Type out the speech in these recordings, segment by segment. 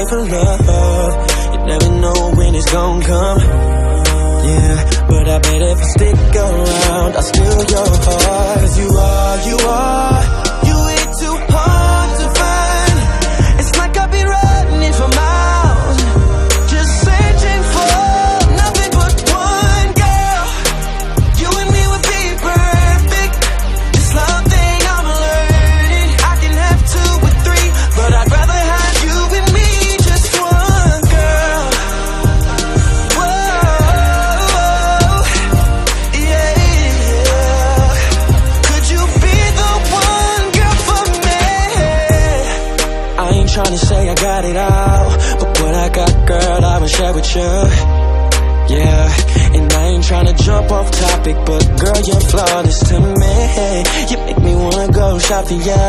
for love. You never know when it's gonna come. Yeah, but I bet if I stick around, I'll steal your heart. 'Cause you way too hard to find. It's like I've been running for miles, just searching for nothing but one girl. You and me would be perfect. This love thing I'm learning, I can have two or three, but I'd rather have you and me, just one girl. Whoa, yeah. Could you be the one girl for me? I ain't tryna say I got it out, but what I got, girl, I will share with you. Yeah, and I ain't tryna jump off topic, but girl, you're flawless to me. You make me wanna go shop for you,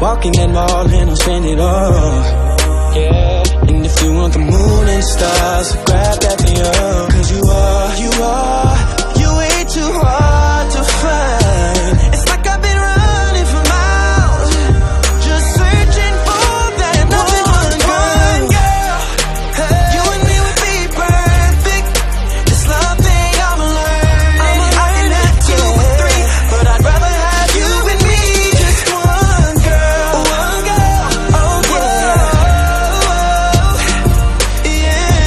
walking that mall and I'll spend it all. Yeah, and if you want the moon and stars, grab that for you. 'Cause you way too hard to find. It's like I've been running for miles, just searching for that one girl. You and me would be perfect. This love thing I'm learning, I can have two or three, but I'd rather have you and me, just one girl. One girl, oh yeah.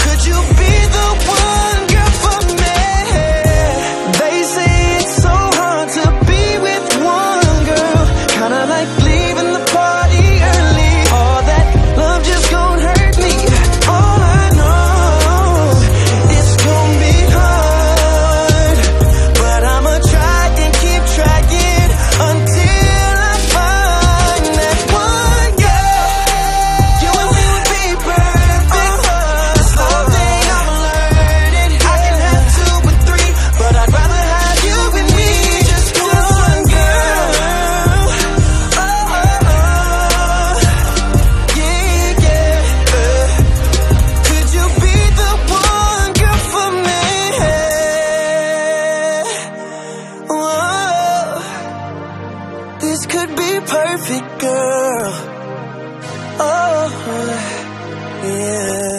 Could you be the one girl for me? They say it's so hard to be with one girl, kinda like leaving the party early. All that love just gon' hurt me. All I know, it's gon' be hard, but I'ma try and keep trying until I find that one girl. You and me would be perfect. This love thing I'm learning, I can have two or three, but I'd rather have you and me, just one girl. Yeah. Could you be the one girl for me? Whoa. This could be perfect, girl. Oh, yeah.